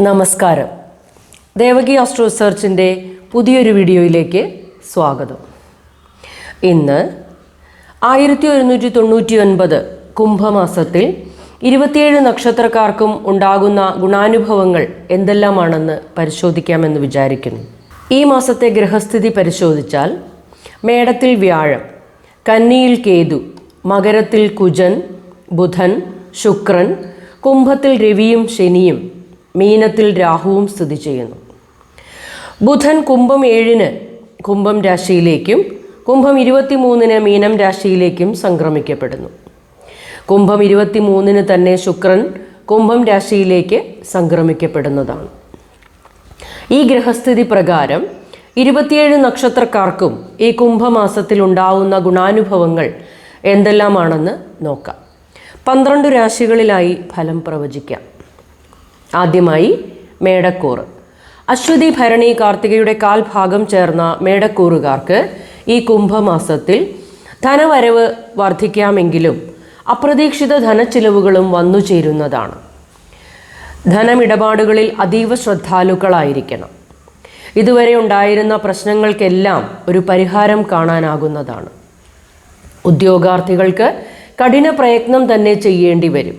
നമസ്കാരം. ദേവകി ആസ്ട്രോ റിസർച്ചിൻ്റെ പുതിയൊരു വീഡിയോയിലേക്ക് സ്വാഗതം. ഇന്ന് 1199 കുംഭമാസത്തിൽ 27 നക്ഷത്രക്കാർക്കും ഉണ്ടാകുന്ന ഗുണാനുഭവങ്ങൾ എന്തെല്ലാമാണെന്ന് പരിശോധിക്കാമെന്ന് വിചാരിക്കുന്നു. ഈ മാസത്തെ ഗ്രഹസ്ഥിതി പരിശോധിച്ചാൽ മേടത്തിൽ വ്യാഴം, കന്നിയിൽ കേതു, മകരത്തിൽ കുജൻ, ബുധൻ, ശുക്രൻ, കുംഭത്തിൽ രവിയും ശനിയും, മീനത്തിൽ രാഹുവും സ്ഥിതി ചെയ്യുന്നു. ബുധൻ കുംഭം 7-ന് കുംഭം രാശിയിലേക്കും കുംഭം 23-ന് മീനം രാശിയിലേക്കും സംക്രമിക്കപ്പെടുന്നു. കുംഭം 23-ന് തന്നെ ശുക്രൻ കുംഭം രാശിയിലേക്ക് സംക്രമിക്കപ്പെടുന്നതാണ്. ഈ ഗ്രഹസ്ഥിതി പ്രകാരം 27 നക്ഷത്രക്കാർക്കും ഈ കുംഭമാസത്തിൽ ഉണ്ടാവുന്ന ഗുണാനുഭവങ്ങൾ എന്തെല്ലാമാണെന്ന് നോക്കാം. 12 രാശികളിലായി ഫലം പ്രവചിക്കാം. ആദ്യമായി മേടക്കൂറ്. അശ്വതി, ഭരണി, കാർത്തികയുടെ കാൽഭാഗം ചേർന്ന മേടക്കൂറുകാർക്ക് ഈ കുംഭമാസത്തിൽ ധനവരവ് വർദ്ധിക്കാമെങ്കിലും അപ്രതീക്ഷിത ധനച്ചിലവുകളും വന്നു ചേരുന്നതാണ്. ധനമിടപാടുകളിൽ അതീവ ശ്രദ്ധാലുക്കളായിരിക്കണം. ഇതുവരെ ഉണ്ടായിരുന്ന പ്രശ്നങ്ങൾക്കെല്ലാം ഒരു പരിഹാരം കാണാനാകുന്നതാണ്. ഉദ്യോഗാർത്ഥികൾക്ക് കഠിന പ്രയത്നം തന്നെ ചെയ്യേണ്ടി വരും.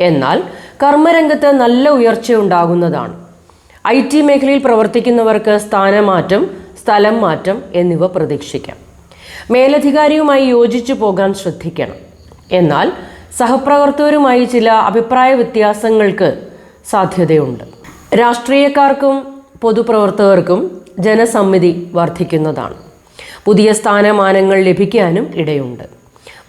എന്നാൽ കർമ്മരംഗത്ത് നല്ല ഉയർച്ച ഉണ്ടാകുന്നതാണ്. IT മേഖലയിൽ പ്രവർത്തിക്കുന്നവർക്ക് സ്ഥാനമാറ്റം, സ്ഥലം മാറ്റം എന്നിവ പ്രതീക്ഷിക്കാം. മേലധികാരിയുമായി യോജിച്ചു പോകാൻ ശ്രദ്ധിക്കണം. എന്നാൽ സഹപ്രവർത്തകരുമായി ചില അഭിപ്രായ വ്യത്യാസങ്ങൾക്ക് സാധ്യതയുണ്ട്. രാഷ്ട്രീയക്കാർക്കും പൊതുപ്രവർത്തകർക്കും ജനസമ്മതി വർദ്ധിക്കുന്നതാണ്. പുതിയ സ്ഥാനമാനങ്ങൾ ലഭിക്കാനും ഇടയുണ്ട്.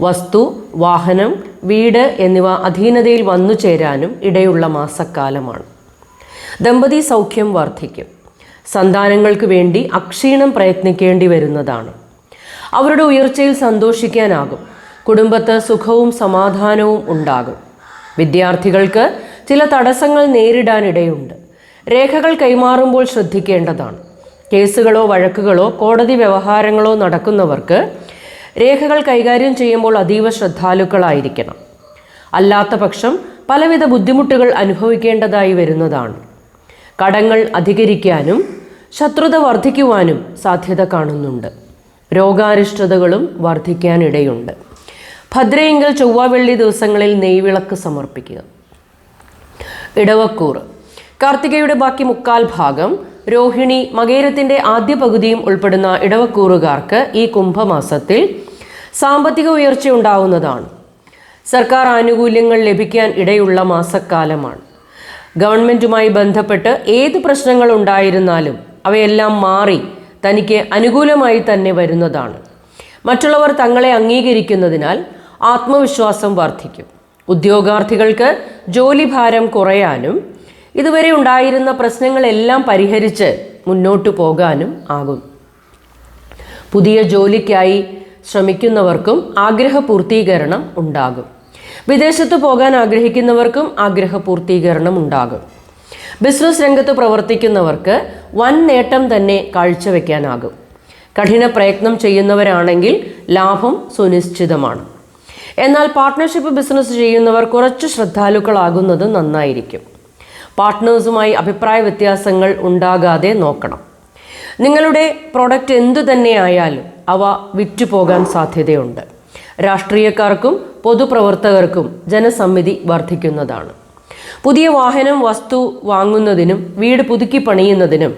വസ്തു, വാഹനം, വീട് എന്നിവ അധീനതയിൽ വന്നു ചേരാനും ഇടയുള്ള മാസക്കാലമാണ്. ദമ്പതി സൗഖ്യം വർദ്ധിക്കും. സന്താനങ്ങൾക്ക് വേണ്ടി അക്ഷീണം പ്രയത്നിക്കേണ്ടി വരുന്നതാണ്. അവരുടെ ഉയർച്ചയിൽ സന്തോഷിക്കാനാകും. കുടുംബത്ത് സുഖവും സമാധാനവും ഉണ്ടാകും. വിദ്യാർത്ഥികൾക്ക് ചില തടസ്സങ്ങൾ നേരിടാനിടയുണ്ട്. രേഖകൾ കൈമാറുമ്പോൾ ശ്രദ്ധിക്കേണ്ടതാണ്. കേസുകളോ വഴക്കുകളോ കോടതി വ്യവഹാരങ്ങളോ നടക്കുന്നവർക്ക് രേഖകൾ കൈകാര്യം ചെയ്യുമ്പോൾ അതീവ ശ്രദ്ധാലുക്കളായിരിക്കണം. അല്ലാത്ത പക്ഷം പലവിധ ബുദ്ധിമുട്ടുകൾ അനുഭവിക്കേണ്ടതായി വരുന്നതാണ്. കടങ്ങൾ അധികരിക്കാനും ശത്രുത വർദ്ധിക്കുവാനും സാധ്യത കാണുന്നുണ്ട്. രോഗാരിഷ്ടതകളും വർദ്ധിക്കാനിടയുണ്ട്. ഭദ്രയെങ്കിൽ ചൊവ്വ വെള്ളി ദിവസങ്ങളിൽ നെയ്വിളക്ക് സമർപ്പിക്കുക. ഇടവക്കൂറ്. കാർത്തികയുടെ ബാക്കി മുക്കാൽ ഭാഗം, രോഹിണി, മകേരത്തിൻ്റെ ആദ്യ പകുതിയും ഉൾപ്പെടുന്ന ഇടവക്കൂറുകാർക്ക് ഈ കുംഭമാസത്തിൽ സാമ്പത്തിക ഉയർച്ച ഉണ്ടാവുന്നതാണ്. സർക്കാർ ആനുകൂല്യങ്ങൾ ലഭിക്കാൻ ഇടയുള്ള മാസക്കാലമാണ്. ഗവൺമെൻറ്റുമായി ബന്ധപ്പെട്ട് ഏത് പ്രശ്നങ്ങൾ ഉണ്ടായിരുന്നാലും അവയെല്ലാം മാറി തനിക്ക് അനുകൂലമായി തന്നെ വരുന്നതാണ്. മറ്റുള്ളവർ തങ്ങളെ അംഗീകരിക്കുന്നതിനാൽ ആത്മവിശ്വാസം വർദ്ധിക്കും. ഉദ്യോഗാർത്ഥികൾക്ക് ജോലിഭാരം കുറയാനും ഇതുവരെ ഉണ്ടായിരുന്ന പ്രശ്നങ്ങളെല്ലാം പരിഹരിച്ച് മുന്നോട്ടു പോകാനും ആകും. പുതിയ ജോലിക്കായി ശ്രമിക്കുന്നവർക്കും ആഗ്രഹപൂർത്തീകരണം ഉണ്ടാകും. വിദേശത്ത് പോകാൻ ആഗ്രഹിക്കുന്നവർക്കും ആഗ്രഹപൂർത്തീകരണം ഉണ്ടാകും. ബിസിനസ് രംഗത്ത് പ്രവർത്തിക്കുന്നവർക്ക് വൻ നേട്ടം തന്നെ കാഴ്ചവെക്കാനാകും. കഠിന പ്രയത്നം ചെയ്യുന്നവരാണെങ്കിൽ ലാഭം സുനിശ്ചിതമാണ്. എന്നാൽ പാർട്ട്ണർഷിപ്പ് ബിസിനസ് ചെയ്യുന്നവർ കുറച്ച് ശ്രദ്ധാലുക്കളാകുന്നത് നന്നായിരിക്കും. പാർട്ട്നേഴ്സുമായി അഭിപ്രായ വ്യത്യാസങ്ങൾ ഉണ്ടാകാതെ നോക്കണം. നിങ്ങളുടെ പ്രൊഡക്റ്റ് എന്തു തന്നെയായാലും അവ വിറ്റുപോകാൻ സാധ്യതയുണ്ട്. രാഷ്ട്രീയക്കാർക്കും പൊതുപ്രവർത്തകർക്കും ജനസമ്മതി വർദ്ധിക്കുന്നതാണ്. പുതിയ വാഹനം, വസ്തു വാങ്ങുന്നതിനും വീട് പുതുക്കി പണിയുന്നതിനും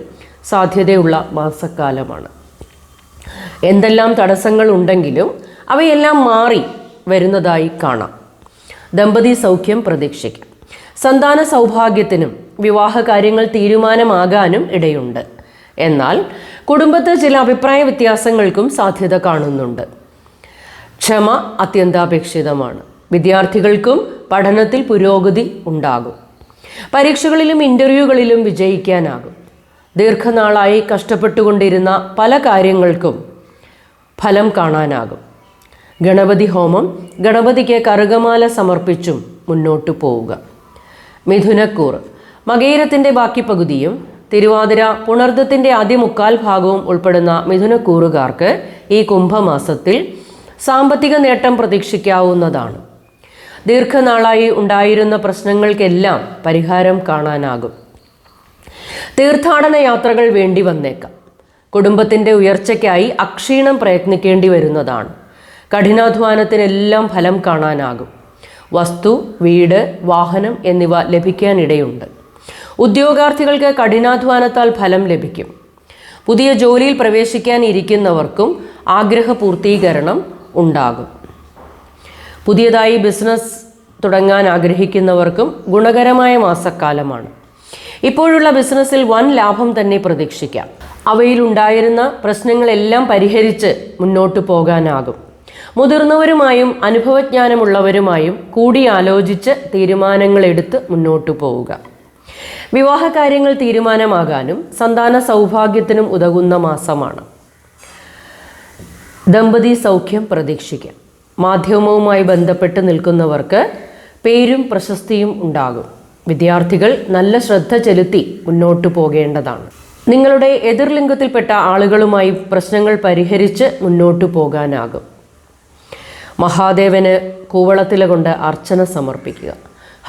സാധ്യതയുള്ള മാസക്കാലമാണ്. എന്തെല്ലാം തടസ്സങ്ങൾ ഉണ്ടെങ്കിലും അവയെല്ലാം മാറി വരുന്നതായി കാണാം. ദമ്പതി സൗഖ്യം പ്രതീക്ഷിക്കാം. സന്താന സൗഭാഗ്യത്തിനും വിവാഹ കാര്യങ്ങൾ തീരുമാനമാകാനും ഇടയുണ്ട്. എന്നാൽ കുടുംബത്ത് ചില അഭിപ്രായ വ്യത്യാസങ്ങൾക്കും സാധ്യത കാണുന്നുണ്ട്. ക്ഷമ അത്യന്താപേക്ഷിതമാണ്. വിദ്യാർത്ഥികൾക്കും പഠനത്തിൽ പുരോഗതി ഉണ്ടാകും. പരീക്ഷകളിലും ഇൻ്റർവ്യൂകളിലും വിജയിക്കാനാകും. ദീർഘനാളായി കഷ്ടപ്പെട്ടുകൊണ്ടിരുന്ന പല കാര്യങ്ങൾക്കും ഫലം കാണാനാകും. ഗണപതി ഹോമം, ഗണപതിക്ക് കറുകമാല സമർപ്പിച്ചും മുന്നോട്ടു പോവുക. മിഥുനക്കൂറ്. മകേരത്തിൻ്റെ ബാക്കി പകുതിയും തിരുവാതിര, പുണർദത്തിൻ്റെ ആദ്യ മുക്കാൽ ഭാഗവും ഉൾപ്പെടുന്ന മിഥുനക്കൂറുകാർക്ക് ഈ കുംഭമാസത്തിൽ സാമ്പത്തിക നേട്ടം പ്രതീക്ഷിക്കാവുന്നതാണ്. ദീർഘനാളായി ഉണ്ടായിരുന്ന പ്രശ്നങ്ങൾക്കെല്ലാം പരിഹാരം കാണാനാകും. തീർത്ഥാടന യാത്രകൾ വേണ്ടി വന്നേക്കാം. കുടുംബത്തിൻ്റെ ഉയർച്ചയ്ക്കായി അക്ഷീണം പ്രയത്നിക്കേണ്ടി വരുന്നതാണ്. കഠിനാധ്വാനത്തിനെല്ലാം ഫലം കാണാനാകും. വസ്തു, വീട്, വാഹനം എന്നിവ ലഭിക്കാനിടയുണ്ട്. ഉദ്യോഗാർത്ഥികൾക്ക് കഠിനാധ്വാനത്താൽ ഫലം ലഭിക്കും. പുതിയ ജോലിയിൽ പ്രവേശിക്കാൻ ഇരിക്കുന്നവർക്കും ആഗ്രഹ പൂർത്തീകരണം ഉണ്ടാകും. പുതിയതായി ബിസിനസ് തുടങ്ങാൻ ആഗ്രഹിക്കുന്നവർക്കും ഗുണകരമായ മാസക്കാലമാണ്. ഇപ്പോഴുള്ള ബിസിനസ്സിൽ വൻ ലാഭം തന്നെ പ്രതീക്ഷിക്കാം. അവയിലുണ്ടായിരുന്ന പ്രശ്നങ്ങളെല്ലാം പരിഹരിച്ച് മുന്നോട്ട് പോകാനാകും. മുതിർന്നവരുമായും അനുഭവജ്ഞാനമുള്ളവരുമായും കൂടിയാലോചിച്ച് തീരുമാനങ്ങളെടുത്ത് മുന്നോട്ടു പോവുക. വിവാഹകാര്യങ്ങൾ തീരുമാനമാകാനും സന്താന സൗഭാഗ്യത്തിനും ഉതകുന്ന മാസമാണ്. ദമ്പതി സൗഖ്യം പ്രതീക്ഷിക്കാം. മാധ്യമവുമായി ബന്ധപ്പെട്ട് നിൽക്കുന്നവർക്ക് പേരും പ്രശസ്തിയും ഉണ്ടാകും. വിദ്യാർത്ഥികൾ നല്ല ശ്രദ്ധ ചെലുത്തി മുന്നോട്ടു പോകേണ്ടതാണ്. നിങ്ങളുടെ എതിർലിംഗത്തിൽപ്പെട്ട ആളുകളുമായി പ്രശ്നങ്ങൾ പരിഹരിച്ച് മുന്നോട്ടു പോകാനാകും. മഹാദേവന് കൂവളത്തില കൊണ്ട് അർച്ചന സമർപ്പിക്കുക.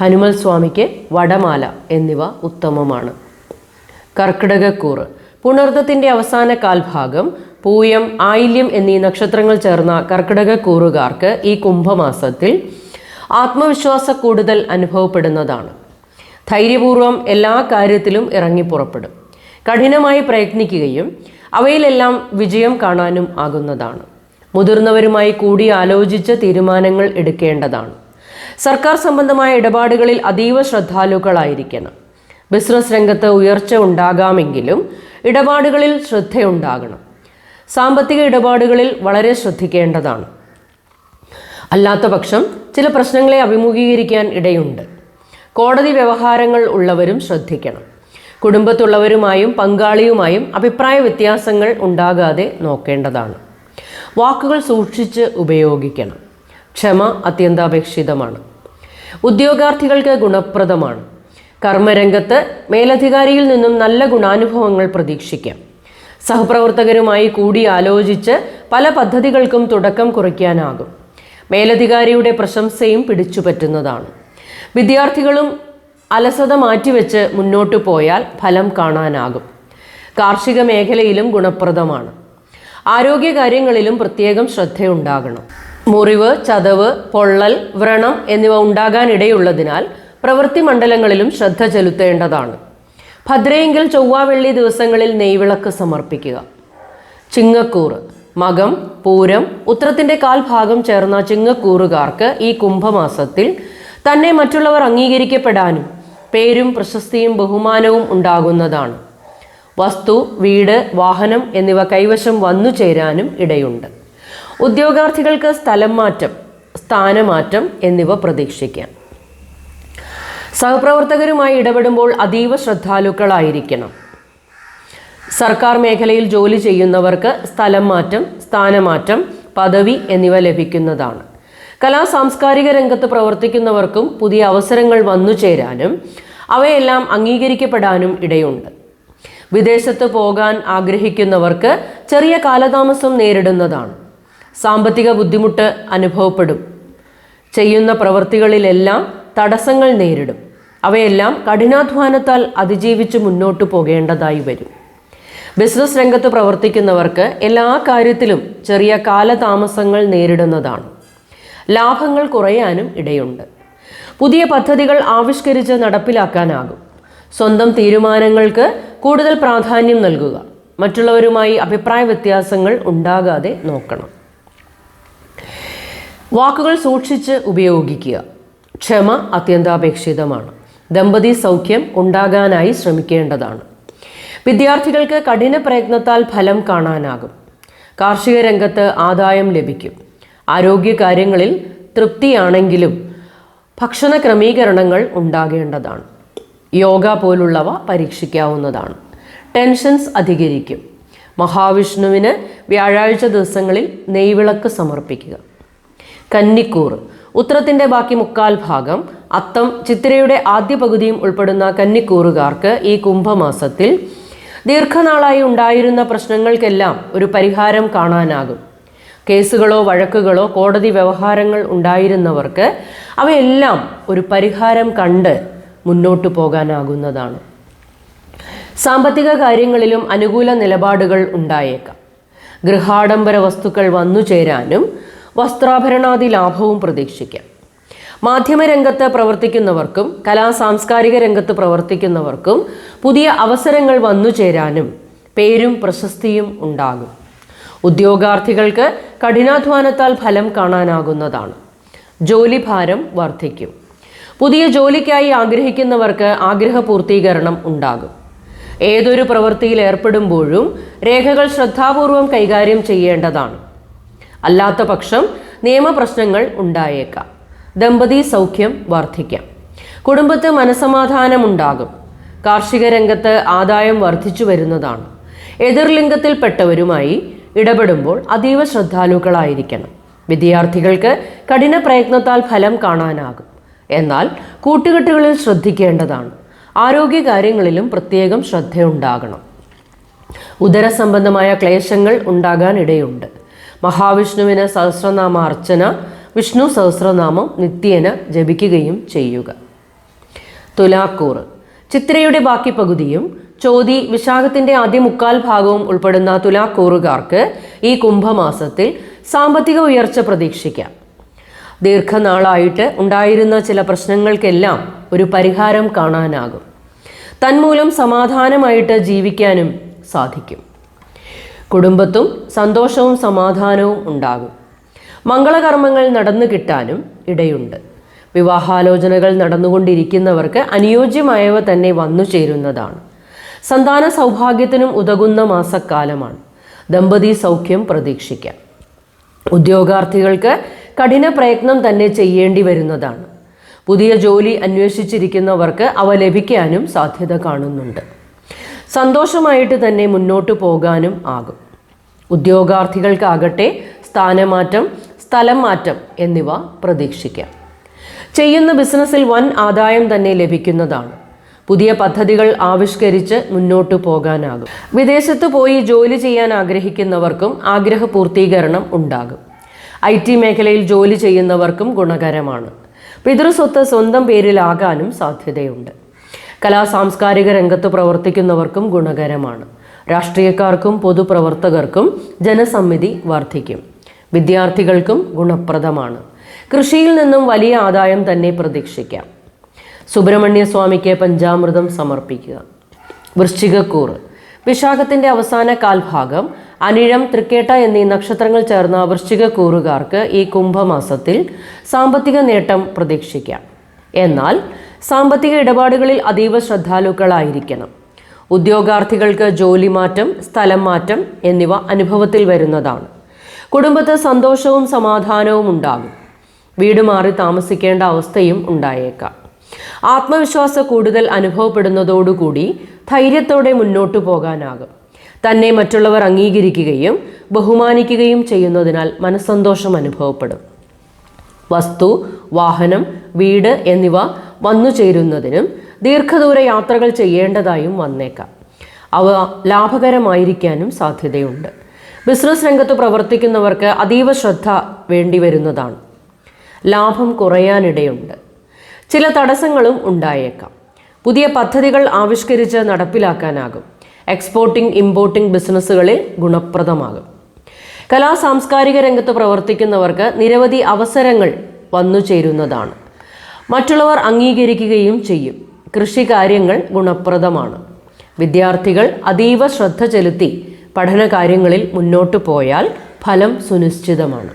ഹനുമൽ സ്വാമിക്ക് വടമാല എന്നിവ ഉത്തമമാണ്. കർക്കിടകക്കൂറ്. പുണർദത്തിൻ്റെ അവസാന കാൽഭാഗം, പൂയം, ആയില്യം എന്നീ നക്ഷത്രങ്ങൾ ചേർന്ന കർക്കിടകക്കൂറുകാർക്ക് ഈ കുംഭമാസത്തിൽ ആത്മവിശ്വാസ കൂടുതൽ അനുഭവപ്പെടുന്നതാണ്. ധൈര്യപൂർവ്വം എല്ലാ കാര്യത്തിലും ഇറങ്ങിപ്പുറപ്പെടും. കഠിനമായി പ്രയത്നിക്കുകയും അവയിലെല്ലാം വിജയം കാണാനും ആകുന്നതാണ്. മുതിർന്നവരുമായി കൂടി ആലോചിച്ച് തീരുമാനങ്ങൾ എടുക്കേണ്ടതാണ്. സർക്കാർ സംബന്ധമായ ഇടപാടുകളിൽ അതീവ ശ്രദ്ധാലുക്കളായിരിക്കണം. ബിസിനസ് രംഗത്ത് ഉയർച്ച ഉണ്ടാകാമെങ്കിലും ഇടപാടുകളിൽ ശ്രദ്ധയുണ്ടാകണം. സാമ്പത്തിക ഇടപാടുകളിൽ വളരെ ശ്രദ്ധിക്കേണ്ടതാണ്. അല്ലാത്ത പക്ഷം ചില പ്രശ്നങ്ങളെ അഭിമുഖീകരിക്കാൻ ഇടയുണ്ട്. കോടതി വ്യവഹാരങ്ങൾ ഉള്ളവരും ശ്രദ്ധിക്കണം. കുടുംബത്തുള്ളവരുമായും പങ്കാളിയുമായും അഭിപ്രായ വ്യത്യാസങ്ങൾ ഉണ്ടാകാതെ നോക്കേണ്ടതാണ്. വാക്കുകൾ സൂക്ഷിച്ച് ഉപയോഗിക്കണം. ക്ഷമ അത്യന്താപേക്ഷിതമാണ്. ഉദ്യോഗാർത്ഥികൾക്ക് ഗുണപ്രദമാണ്. കർമ്മരംഗത്ത് മേലധികാരിയിൽ നിന്നും നല്ല ഗുണാനുഭവങ്ങൾ പ്രതീക്ഷിക്കാം. സഹപ്രവർത്തകരുമായി കൂടി ആലോചിച്ച് പല പദ്ധതികൾക്കും തുടക്കം കുറിക്കാനാകും. മേലധികാരിയുടെ പ്രശംസയും പിടിച്ചുപറ്റുന്നതാണ്. വിദ്യാർത്ഥികളും അലസത മാറ്റിവെച്ച് മുന്നോട്ടു പോയാൽ ഫലം കാണാനാകും. കാർഷിക മേഖലയിലും ഗുണപ്രദമാണ്. ആരോഗ്യകാര്യങ്ങളിലും പ്രത്യേകം ശ്രദ്ധയുണ്ടാകണം. മുറിവ്, ചതവ്, പൊള്ളൽ, വ്രണം എന്നിവ ഉണ്ടാകാനിടയുള്ളതിനാൽ പ്രവൃത്തി മണ്ഡലങ്ങളിലും ശ്രദ്ധ ചെലുത്തേണ്ടതാണ്. ഭദ്രയെങ്കിൽ ചൊവ്വ വെള്ളി ദിവസങ്ങളിൽ നെയ്വിളക്ക് സമർപ്പിക്കുക. ചിങ്ങക്കൂറ്. മകം, പൂരം, ഉത്രത്തിൻ്റെ കാൽഭാഗം ചേർന്ന ചിങ്ങക്കൂറുകാർക്ക് ഈ കുംഭമാസത്തിൽ തന്നെ മറ്റുള്ളവർ അംഗീകരിക്കപ്പെടാനും പേരും പ്രശസ്തിയും ബഹുമാനവും ഉണ്ടാകുന്നതാണ്. വസ്തു, വീട്, വാഹനം എന്നിവ കൈവശം വന്നു ചേരാനും ഇടയുണ്ട്. ഉദ്യോഗാർത്ഥികൾക്ക് സ്ഥലം മാറ്റം, സ്ഥാനമാറ്റം എന്നിവ പ്രതീക്ഷിക്കാം. സഹപ്രവർത്തകരുമായി ഇടപെടുമ്പോൾ അതീവ ശ്രദ്ധാലുക്കളായിരിക്കണം. സർക്കാർ മേഖലയിൽ ജോലി ചെയ്യുന്നവർക്ക് സ്ഥലം മാറ്റം, സ്ഥാനമാറ്റം, പദവി എന്നിവ ലഭിക്കുന്നതാണ്. സാംസ്കാരിക രംഗത്ത് പ്രവർത്തിക്കുന്നവർക്കും പുതിയ അവസരങ്ങൾ വന്നു ചേരാനും അവയെല്ലാം അംഗീകരിക്കപ്പെടാനും ഇടയുണ്ട്. വിദേശത്ത് പോകാൻ ആഗ്രഹിക്കുന്നവർക്ക് ചെറിയ കാലതാമസം നേരിടുന്നതാണ്. സാമ്പത്തിക ബുദ്ധിമുട്ട് അനുഭവപ്പെടും. ചെയ്യുന്ന പ്രവൃത്തികളിലെല്ലാം തടസ്സങ്ങൾ നേരിടും. അവയെല്ലാം കഠിനാധ്വാനത്താൽ അതിജീവിച്ച് മുന്നോട്ട് പോകേണ്ടതായി വരും. ബിസിനസ് രംഗത്ത് പ്രവർത്തിക്കുന്നവർക്ക് എല്ലാ കാര്യത്തിലും ചെറിയ കാലതാമസങ്ങൾ നേരിടുന്നതാണ്. ലാഭങ്ങൾ കുറയാനും ഇടയുണ്ട്. പുതിയ പദ്ധതികൾ ആവിഷ്കരിച്ച് നടപ്പിലാക്കാനാകും. സ്വന്തം തീരുമാനങ്ങൾക്ക് കൂടുതൽ പ്രാധാന്യം നൽകുക. മറ്റുള്ളവരുമായി അഭിപ്രായ വ്യത്യാസങ്ങൾ ഉണ്ടാകാതെ നോക്കണം. വാക്കുകൾ സൂക്ഷിച്ച് ഉപയോഗിക്കുക. ക്ഷമ അത്യന്താപേക്ഷിതമാണ്. ദമ്പതി സൗഖ്യം ഉണ്ടാകാനായി ശ്രമിക്കേണ്ടതാണ്. വിദ്യാർത്ഥികൾക്ക് കഠിന പ്രയത്നത്താൽ ഫലം കാണാനാകും. കാർഷിക രംഗത്ത് ആദായം ലഭിക്കും. ആരോഗ്യകാര്യങ്ങളിൽ തൃപ്തിയാണെങ്കിലും ഭക്ഷണ ക്രമീകരണങ്ങൾ ഉണ്ടാകേണ്ടതാണ്. യോഗ പോലുള്ളവ പരീക്ഷിക്കാവുന്നതാണ്. ടെൻഷൻസ് അധികരിക്കും. മഹാവിഷ്ണുവിന് വ്യാഴാഴ്ച ദിവസങ്ങളിൽ നെയ്വിളക്ക് സമർപ്പിക്കുക. കന്നിക്കൂറ്. ഉത്രത്തിൻ്റെ ബാക്കി മുക്കാൽ ഭാഗം, അത്തം, ചിത്തിരയുടെ ആദ്യ പകുതിയും ഉൾപ്പെടുന്ന കന്നിക്കൂറുകാർക്ക് ഈ കുംഭമാസത്തിൽ ദീർഘനാളായി ഉണ്ടായിരുന്ന പ്രശ്നങ്ങൾക്കെല്ലാം ഒരു പരിഹാരം കാണാനാകും. കേസുകളോ വഴക്കുകളോ കോടതി വ്യവഹാരങ്ങൾ ഉണ്ടായിരുന്നവർക്ക് അവയെല്ലാം ഒരു പരിഹാരം കണ്ട് മുന്നോട്ടു പോകാനാകുന്നതാണ്. സാമ്പത്തിക കാര്യങ്ങളിലും അനുകൂല നിലപാടുകൾ ഉണ്ടായേക്കാം. ഗൃഹാഡംബര വസ്തുക്കൾ വന്നു ചേരാനും വസ്ത്രാഭരണാദി ലാഭവും പ്രതീക്ഷിക്കാം. മാധ്യമരംഗത്ത് പ്രവർത്തിക്കുന്നവർക്കും സാംസ്കാരിക രംഗത്ത് പ്രവർത്തിക്കുന്നവർക്കും പുതിയ അവസരങ്ങൾ വന്നു ചേരാനും പേരും പ്രശസ്തിയും ഉണ്ടാകും. ഉദ്യോഗാർത്ഥികൾക്ക് കഠിനാധ്വാനത്താൽ ഫലം കാണാനാകുന്നതാണ്. ജോലിഭാരം വർദ്ധിക്കും. പുതിയ ജോലിക്കായി ആഗ്രഹിക്കുന്നവർക്ക് ആഗ്രഹപൂർത്തീകരണം ഉണ്ടാകും. ഏതൊരു പ്രവൃത്തിയിൽ ഏർപ്പെടുമ്പോഴും രേഖകൾ ശ്രദ്ധാപൂർവം കൈകാര്യം ചെയ്യേണ്ടതാണ്. അല്ലാത്ത പക്ഷം നിയമപ്രശ്നങ്ങൾ ഉണ്ടായേക്കാം. ദമ്പതി സൗഖ്യം വർദ്ധിക്കാം. കുടുംബത്ത് മനസമാധാനമുണ്ടാകും. കാർഷിക രംഗത്ത് ആദായം വർദ്ധിച്ചു വരുന്നതാണ്. എതിർലിംഗത്തിൽപ്പെട്ടവരുമായി ഇടപെടുമ്പോൾ അതീവ ശ്രദ്ധാലുക്കളായിരിക്കണം. വിദ്യാർത്ഥികൾക്ക് കഠിന പ്രയത്നത്താൽ ഫലം കാണാനാകും. എന്നാൽ കൂട്ടുകെട്ടുകളിൽ ശ്രദ്ധിക്കേണ്ടതാണ്. ആരോഗ്യകാര്യങ്ങളിലും പ്രത്യേകം ശ്രദ്ധയുണ്ടാകണം. ഉദരസംബന്ധമായ ക്ലേശങ്ങൾ ഉണ്ടാകാൻ ഇടയുണ്ട്. മഹാവിഷ്ണുവിന് സഹസ്രനാമ അർച്ചന, വിഷ്ണു സഹസ്രനാമം നിത്യേന ജപിക്കുകയും ചെയ്യുക. തുലാക്കൂറ് ചിത്രയുടെ ബാക്കി പകുതിയും ചോതി വിശാഖത്തിന്റെ ആദ്യ മുക്കാൽ ഭാഗവും ഉൾപ്പെടുന്ന തുലാക്കൂറുകാർക്ക് ഈ കുംഭമാസത്തിൽ സാമ്പത്തിക ഉയർച്ച പ്രതീക്ഷിക്കാം. ദീർഘനാളായിട്ട് ഉണ്ടായിരുന്ന ചില പ്രശ്നങ്ങൾക്കെല്ലാം ഒരു പരിഹാരം കാണാനാകും. തന്മൂലം സമാധാനമായിട്ട് ജീവിക്കാനും സാധിക്കും. കുടുംബത്തും സന്തോഷവും സമാധാനവും ഉണ്ടാകും. മംഗളകർമ്മങ്ങൾ നടന്നു കിട്ടാനും ഇടയുണ്ട്. വിവാഹാലോചനകൾ നടന്നുകൊണ്ടിരിക്കുന്നവർക്ക് അനുയോജ്യമായവ തന്നെ വന്നു ചേരുന്നതാണ്. സന്താന സൗഭാഗ്യത്തിനും ഉതകുന്ന മാസക്കാലമാണ്. ദമ്പതി സൗഖ്യം പ്രതീക്ഷിക്കാം. ഉദ്യോഗാർത്ഥികൾക്ക് കഠിന പ്രയത്നം തന്നെ ചെയ്യേണ്ടി വരുന്നതാണ്. പുതിയ ജോലി അന്വേഷിച്ചിരിക്കുന്നവർക്ക് അവ ലഭിക്കാനും സാധ്യത കാണുന്നുണ്ട്. സന്തോഷമായിട്ട് തന്നെ മുന്നോട്ട് പോകാനും ആകും. ഉദ്യോഗാർത്ഥികൾക്കാകട്ടെ സ്ഥാനമാറ്റം, സ്ഥലം മാറ്റം എന്നിവ പ്രതീക്ഷിക്കാം. ചെയ്യുന്ന ബിസിനസ്സിൽ വൻ ആദായം തന്നെ ലഭിക്കുന്നതാണ്. പുതിയ പദ്ധതികൾ ആവിഷ്കരിച്ച് മുന്നോട്ട് പോകാനാകും. വിദേശത്ത് പോയി ജോലി ചെയ്യാൻ ആഗ്രഹിക്കുന്നവർക്കും ആഗ്രഹപൂർത്തീകരണം ഉണ്ടാകും. IT മേഖലയിൽ ജോലി ചെയ്യുന്നവർക്കും ഗുണകരമാണ്. പിതൃസ്വത്ത് സ്വന്തം പേരിലാകാനും സാധ്യതയുണ്ട്. സാംസ്കാരിക രംഗത്ത് പ്രവർത്തിക്കുന്നവർക്കും ഗുണകരമാണ്. രാഷ്ട്രീയക്കാർക്കും പൊതുപ്രവർത്തകർക്കും ജനസമ്മിതി വർദ്ധിക്കും. വിദ്യാർത്ഥികൾക്കും ഗുണപ്രദമാണ്. കൃഷിയിൽ നിന്നും വലിയ ആദായം തന്നെ പ്രതീക്ഷിക്കാം. സുബ്രഹ്മണ്യ സ്വാമിക്ക് പഞ്ചാമൃതം സമർപ്പിക്കുക. വൃശ്ചികക്കൂറ് വിശാഖത്തിന്റെ അവസാന കാൽഭാഗം അനിഴം, തൃക്കേട്ട എന്നീ നക്ഷത്രങ്ങൾ ചേർന്ന വൃശ്ചികക്കൂറുകാർക്ക് ഈ കുംഭമാസത്തിൽ സാമ്പത്തിക നേട്ടം പ്രതീക്ഷിക്കാം. എന്നാൽ സാമ്പത്തിക ഇടപാടുകളിൽ അതീവ ശ്രദ്ധാലുക്കളായിരിക്കണം. ഉദ്യോഗാർത്ഥികൾക്ക് ജോലി മാറ്റം, സ്ഥലം മാറ്റം എന്നിവ അനുഭവത്തിൽ വരുന്നതാണ്. കുടുംബത്ത് സന്തോഷവും സമാധാനവും ഉണ്ടാകും. വീട് മാറി താമസിക്കേണ്ട അവസ്ഥയും ഉണ്ടായേക്കാം. ആത്മവിശ്വാസ കൂടുതൽ അനുഭവപ്പെടുന്നതോടുകൂടി ധൈര്യത്തോടെ മുന്നോട്ടു പോകാനാകും. തന്നെ മറ്റുള്ളവർ അംഗീകരിക്കുകയും ബഹുമാനിക്കുകയും ചെയ്യുന്നതിനാൽ മനസ്സന്തോഷം അനുഭവപ്പെടും. വസ്തു, വാഹനം, വീട് എന്നിവ വന്നു ചേരുന്നതിനും ദീർഘദൂര യാത്രകൾ ചെയ്യേണ്ടതായും വന്നേക്കാം. അവ ലാഭകരമായിരിക്കാനും സാധ്യതയുണ്ട്. ബിസിനസ് രംഗത്ത് പ്രവർത്തിക്കുന്നവർക്ക് അതീവ ശ്രദ്ധ വേണ്ടിവരുന്നതാണ്. ലാഭം കുറയാനിടയുണ്ട്. ചില തടസ്സങ്ങളും ഉണ്ടായേക്കാം. പുതിയ പദ്ധതികൾ ആവിഷ്കരിച്ച് നടപ്പിലാക്കാനാകും. Exporting, importing ബിസിനസ്സുകളിൽ ഗുണപ്രദമാകും. സാംസ്കാരിക രംഗത്ത് പ്രവർത്തിക്കുന്നവർക്ക് നിരവധി അവസരങ്ങൾ വന്നു ചേരുന്നതാണ്. മറ്റുള്ളവർ അംഗീകരിക്കുകയും ചെയ്യും. കൃഷി കാര്യങ്ങൾ ഗുണപ്രദമാണ്. വിദ്യാർത്ഥികൾ അതീവ ശ്രദ്ധ ചെലുത്തി പഠന കാര്യങ്ങളിൽ മുന്നോട്ട് പോയാൽ ഫലം സുനിശ്ചിതമാണ്.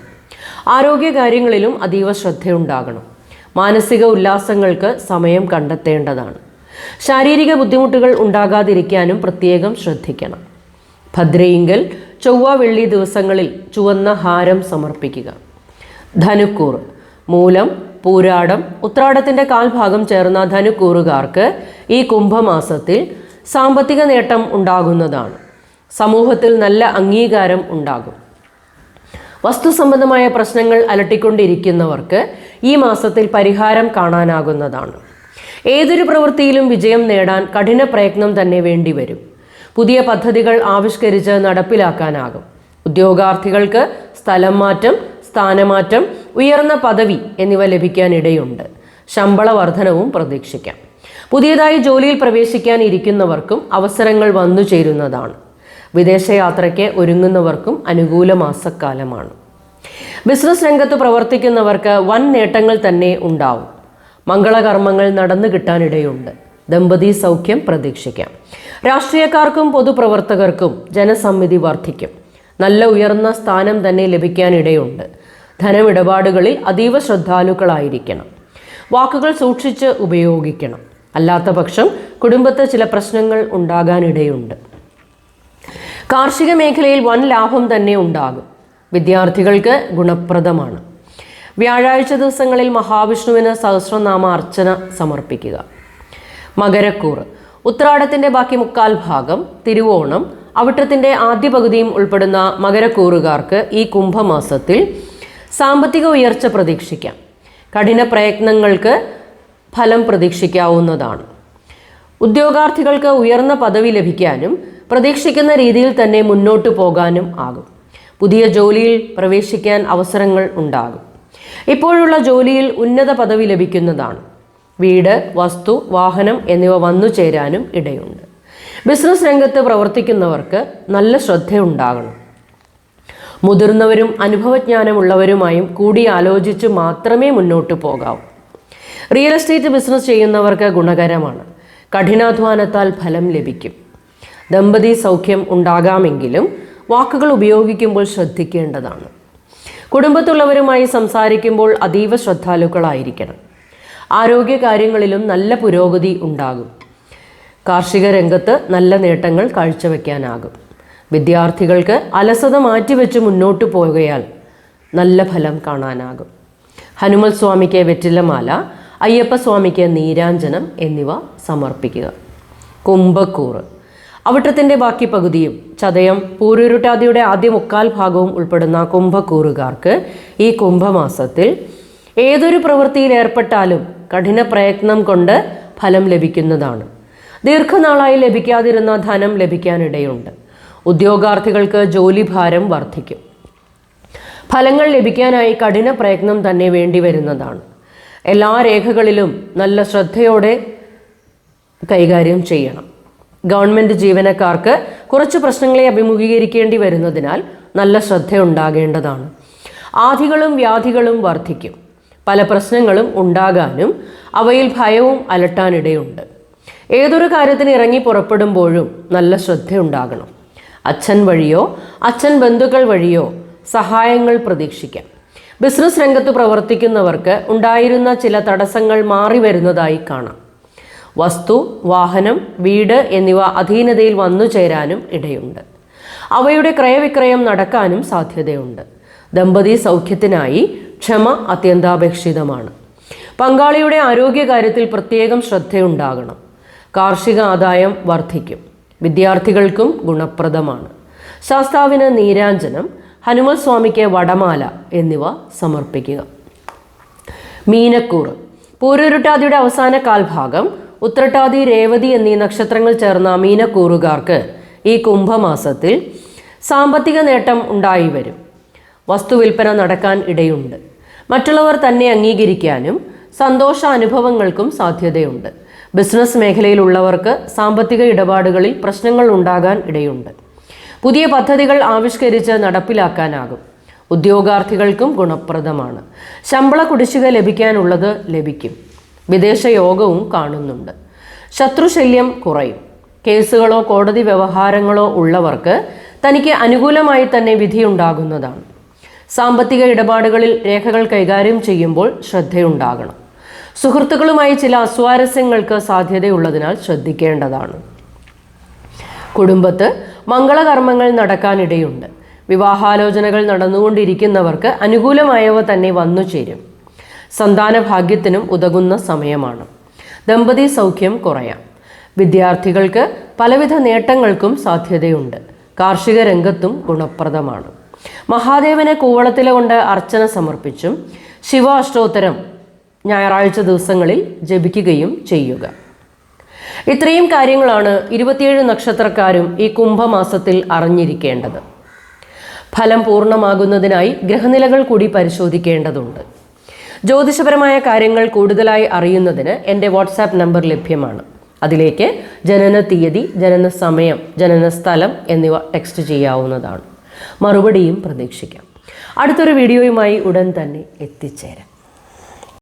ആരോഗ്യകാര്യങ്ങളിലും അതീവ ശ്രദ്ധയുണ്ടാകണം. മാനസിക ഉല്ലാസങ്ങൾക്ക് സമയം കണ്ടെത്തേണ്ടതാണ്. ശാരീരിക ബുദ്ധിമുട്ടുകൾ ഉണ്ടാകാതിരിക്കാനും പ്രത്യേകം ശ്രദ്ധിക്കണം. ഭദ്രയിങ്കൽ ചൊവ്വ, വെള്ളി ദിവസങ്ങളിൽ ചുവന്ന ഹാരം സമർപ്പിക്കുക. ധനുക്കൂറ് മൂലം, പൂരാടം, ഉത്രാടത്തിന്റെ കാൽഭാഗം ചേർന്ന ധനുക്കൂറുകാർക്ക് ഈ കുംഭമാസത്തിൽ സാമ്പത്തിക നേട്ടം ഉണ്ടാകുന്നതാണ്. സമൂഹത്തിൽ നല്ല അംഗീകാരം ഉണ്ടാകും. വസ്തു സംബന്ധമായ പ്രശ്നങ്ങൾ അലട്ടിക്കൊണ്ടിരിക്കുന്നവർക്ക് ഈ മാസത്തിൽ പരിഹാരം കാണാനാകുന്നതാണ്. ഏതൊരു പ്രവൃത്തിയിലും വിജയം നേടാൻ കഠിന പ്രയത്നം തന്നെ വേണ്ടിവരും. പുതിയ പദ്ധതികൾ ആവിഷ്കരിച്ച് നടപ്പിലാക്കാനാകും. ഉദ്യോഗാർത്ഥികൾക്ക് സ്ഥലം മാറ്റം, സ്ഥാനമാറ്റം, ഉയർന്ന പദവി എന്നിവ ലഭിക്കാനിടയുണ്ട്. ശമ്പള വർധനവും പ്രതീക്ഷിക്കാം. പുതിയതായി ജോലിയിൽ പ്രവേശിക്കാൻ ഇരിക്കുന്നവർക്കും അവസരങ്ങൾ വന്നു ചേരുന്നതാണ്. വിദേശയാത്രയ്ക്ക് ഒരുങ്ങുന്നവർക്കും അനുകൂല മാസക്കാലമാണ്. ബിസിനസ് രംഗത്ത് പ്രവർത്തിക്കുന്നവർക്ക് വൻ നേട്ടങ്ങൾ തന്നെ ഉണ്ടാവും. മംഗളകർമ്മങ്ങൾ നടന്നു കിട്ടാനിടയുണ്ട്. ദമ്പതി സൗഖ്യം പ്രതീക്ഷിക്കാം. രാഷ്ട്രീയക്കാർക്കും പൊതുപ്രവർത്തകർക്കും ജനസമ്മിതി വർദ്ധിക്കും. നല്ല ഉയർന്ന സ്ഥാനം തന്നെ ലഭിക്കാനിടയുണ്ട്. ധനമിടപാടുകളിൽ അതീവ ശ്രദ്ധാലുക്കളായിരിക്കണം. വാക്കുകൾ സൂക്ഷിച്ച് ഉപയോഗിക്കണം. അല്ലാത്ത പക്ഷം കുടുംബത്ത് ചില പ്രശ്നങ്ങൾ ഉണ്ടാകാനിടയുണ്ട്. കാർഷിക മേഖലയിൽ വൻ ലാഭം തന്നെ ഉണ്ടാകും. വിദ്യാർത്ഥികൾക്ക് ഗുണപ്രദമാണ്. വ്യാഴാഴ്ച ദിവസങ്ങളിൽ മഹാവിഷ്ണുവിന് സഹസ്രനാമ അർച്ചന സമർപ്പിക്കുക. മകരക്കൂറ്. ഉത്രാടത്തിൻ്റെ ബാക്കി മുക്കാൽ ഭാഗം, തിരുവോണം, അവിട്ടത്തിൻ്റെ ആദ്യ പകുതിയും ഉൾപ്പെടുന്ന മകരക്കൂറുകാർക്ക് ഈ കുംഭമാസത്തിൽ സാമ്പത്തിക ഉയർച്ച പ്രതീക്ഷിക്കാം. കഠിന പ്രയത്നങ്ങൾക്ക് ഫലം പ്രതീക്ഷിക്കാവുന്നതാണ്. ഉദ്യോഗാർത്ഥികൾക്ക് ഉയർന്ന പദവി ലഭിക്കാനും പ്രതീക്ഷിക്കുന്ന രീതിയിൽ തന്നെ മുന്നോട്ട് പോകാനും ആകും. പുതിയ ജോലിയിൽ പ്രവേശിക്കാൻ അവസരങ്ങൾ ഉണ്ടാകും. ഇപ്പോഴുള്ള ജോലിയിൽ ഉന്നത പദവി ലഭിക്കുന്നതാണ്. വീട്, വസ്തു, വാഹനം എന്നിവ വന്നു ചേരാനും ഇടയുണ്ട്. ബിസിനസ് രംഗത്ത് പ്രവർത്തിക്കുന്നവർക്ക് നല്ല ശ്രദ്ധയുണ്ടാകണം. മുതിർന്നവരും അനുഭവജ്ഞാനമുള്ളവരുമായും കൂടിയാലോചിച്ച് മാത്രമേ മുന്നോട്ട് പോകാവൂ. റിയൽ എസ്റ്റേറ്റ് ബിസിനസ് ചെയ്യുന്നവർക്ക് ഗുണകരമാണ്. കഠിനാധ്വാനത്താൽ ഫലം ലഭിക്കും. ദമ്പതി സൗഖ്യം ഉണ്ടാകാമെങ്കിലും വാക്കുകൾ ഉപയോഗിക്കുമ്പോൾ ശ്രദ്ധിക്കേണ്ടതാണ്. കുടുംബത്തുള്ളവരുമായി സംസാരിക്കുമ്പോൾ അതീവ ശ്രദ്ധാലുക്കളായിരിക്കണം. ആരോഗ്യകാര്യങ്ങളിലും നല്ല പുരോഗതി ഉണ്ടാകും. കാർഷിക രംഗത്ത് നല്ല നേട്ടങ്ങൾ കാഴ്ചവെക്കാനാകും. വിദ്യാർത്ഥികൾക്ക് അലസത മാറ്റിവെച്ച് മുന്നോട്ട് പോകയാൽ നല്ല ഫലം കാണാനാകും. ഹനുമൽ സ്വാമിക്ക് വെറ്റിലമാല, അയ്യപ്പസ്വാമിക്ക് നീരാഞ്ജനം എന്നിവ സമർപ്പിക്കുക. കുംഭക്കൂറ്. അവിട്ടത്തിൻ്റെ ബാക്കി പകുതിയും ചതയം, പൂരുരുട്ടാതിയുടെ ആദ്യ മുക്കാൽ ഭാഗവും ഉൾപ്പെടുന്ന കുംഭക്കൂറുകാർക്ക് ഈ കുംഭമാസത്തിൽ ഏതൊരു പ്രവൃത്തിയിൽ ഏർപ്പെട്ടാലും കഠിന പ്രയത്നം കൊണ്ട് ഫലം ലഭിക്കുന്നതാണ്. ദീർഘനാളായി ലഭിക്കാതിരുന്ന ധനം ലഭിക്കാനിടയുണ്ട്. ഉദ്യോഗാർത്ഥികൾക്ക് ജോലിഭാരം വർദ്ധിക്കും. ഫലങ്ങൾ ലഭിക്കാനായി കഠിന പ്രയത്നം തന്നെ വേണ്ടിവരുന്നതാണ്. എല്ലാ രേഖകളിലും നല്ല ശ്രദ്ധയോടെ കൈകാര്യം ചെയ്യണം. ഗവൺമെൻറ് ജീവനക്കാർക്ക് കുറച്ച് പ്രശ്നങ്ങളെ അഭിമുഖീകരിക്കേണ്ടി വരുന്നതിനാൽ നല്ല ശ്രദ്ധയുണ്ടാകേണ്ടതാണ്. ആധികളും വ്യാധികളും വർദ്ധിക്കും. പല പ്രശ്നങ്ങളും ഉണ്ടാകാനും അവയിൽ ഭയവും അലട്ടാനിടയുണ്ട്. ഏതൊരു കാര്യത്തിന് ഇറങ്ങി പുറപ്പെടുമ്പോഴും നല്ല ശ്രദ്ധയുണ്ടാകണം. അച്ഛൻ വഴിയോ അച്ഛൻ ബന്ധുക്കൾ വഴിയോ സഹായങ്ങൾ പ്രതീക്ഷിക്കാം. ബിസിനസ് രംഗത്ത് പ്രവർത്തിക്കുന്നവർക്ക് ഉണ്ടായിരുന്ന ചില തടസ്സങ്ങൾ മാറി വരുന്നതായി കാണാം. വസ്തു, വാഹനം, വീട് എന്നിവ അധീനതയിൽ വന്നു ചേരാനും ഇടയുണ്ട്. അവയുടെ ക്രയവിക്രയം നടക്കാനും സാധ്യതയുണ്ട്. ദമ്പതി സൗഖ്യത്തിനായി ക്ഷമ അത്യന്താപേക്ഷിതമാണ്. പങ്കാളിയുടെ ആരോഗ്യകാര്യത്തിൽ പ്രത്യേകം ശ്രദ്ധയുണ്ടാകണം. കാർഷിക ആദായം വർദ്ധിക്കും. വിദ്യാർത്ഥികൾക്കും ഗുണപ്രദമാണ്. ശാസ്താവിന് നീരാഞ്ജനം, ഹനുമൽ സ്വാമിക്ക് വടമാല എന്നിവ സമർപ്പിക്കുക. മീനക്കൂറ്. പൂരുരുട്ടാതിയുടെ അവസാന കാൽഭാഗം, ഉത്രട്ടാതി, രേവതി എന്നീ നക്ഷത്രങ്ങൾ ചേർന്ന മീനക്കൂറുകാർക്ക് ഈ കുംഭമാസത്തിൽ സാമ്പത്തിക നേട്ടം ഉണ്ടായി വരും. വസ്തുവിൽപ്പന നടക്കാൻ ഇടയുണ്ട്. മറ്റുള്ളവർ തന്നെ അംഗീകരിക്കാനും സന്തോഷ അനുഭവങ്ങൾക്കും സാധ്യതയുണ്ട്. ബിസിനസ് മേഖലയിലുള്ളവർക്ക് സാമ്പത്തിക ഇടപാടുകളിൽ പ്രശ്നങ്ങൾ ഉണ്ടാകാൻ ഇടയുണ്ട്. പുതിയ പദ്ധതികൾ ആവിഷ്കരിച്ച് നടപ്പിലാക്കാനാകും. ഉദ്യോഗാർത്ഥികൾക്കും ഗുണപ്രദമാണ്. ശമ്പള കുടിശ്ശിക ലഭിക്കാനുള്ളത് ലഭിക്കും. വിദേശ യോഗവും കാണുന്നുണ്ട്. ശത്രുശല്യം കുറയും. കേസുകളോ കോടതി വ്യവഹാരങ്ങളോ ഉള്ളവർക്ക് തനിക്ക് അനുകൂലമായി തന്നെ വിധിയുണ്ടാകുന്നതാണ്. സാമ്പത്തിക ഇടപാടുകളിൽ രേഖകൾ കൈകാര്യം ചെയ്യുമ്പോൾ ശ്രദ്ധയുണ്ടാകണം. സുഹൃത്തുക്കളുമായി ചില അസ്വാരസ്യങ്ങൾക്ക് സാധ്യതയുള്ളതിനാൽ ശ്രദ്ധിക്കേണ്ടതാണ്. കുടുംബത്ത് മംഗളകർമ്മങ്ങൾ നടക്കാനിടയുണ്ട്. വിവാഹാലോചനകൾ നടന്നുകൊണ്ടിരിക്കുന്നവർക്ക് അനുകൂലമായവ തന്നെ വന്നു ചേരും. സന്താന ഭാഗ്യത്തിനും ഉതകുന്ന സമയമാണ്. ദമ്പതി സൗഖ്യം കുറയാം. വിദ്യാർത്ഥികൾക്ക് പലവിധ നേട്ടങ്ങൾക്കും സാധ്യതയുണ്ട്. കാർഷിക രംഗത്തും ഗുണപ്രദമാണ്. മഹാദേവന് കൂവളത്തില കൊണ്ട് അർച്ചന സമർപ്പിച്ചും ശിവ അഷ്ടോത്തരം ഞായറാഴ്ച ദിവസങ്ങളിൽ ജപിക്കുകയും ചെയ്യുക. ഇത്രയും കാര്യങ്ങളാണ് 27 നക്ഷത്രക്കാരും ഈ കുംഭമാസത്തിൽ അറിഞ്ഞിരിക്കേണ്ടത്. ഫലം പൂർണ്ണമാകുന്നതിനായി ഗ്രഹനിലകൾ കൂടി പരിശോധിക്കേണ്ടതുണ്ട്. ജ്യോതിഷപരമായ കാര്യങ്ങൾ കൂടുതലായി അറിയുന്നതിന് എൻ്റെ വാട്സാപ്പ് നമ്പർ ലഭ്യമാണ്. അതിലേക്ക് ജനന തീയതി, ജനന സമയം, ജനന സ്ഥലം എന്നിവ ടെക്സ്റ്റ് ചെയ്യാവുന്നതാണ്. മറുപടിയും പ്രതീക്ഷിക്കാം. അടുത്തൊരു വീഡിയോയുമായി ഉടൻ തന്നെ എത്തിച്ചേരാം.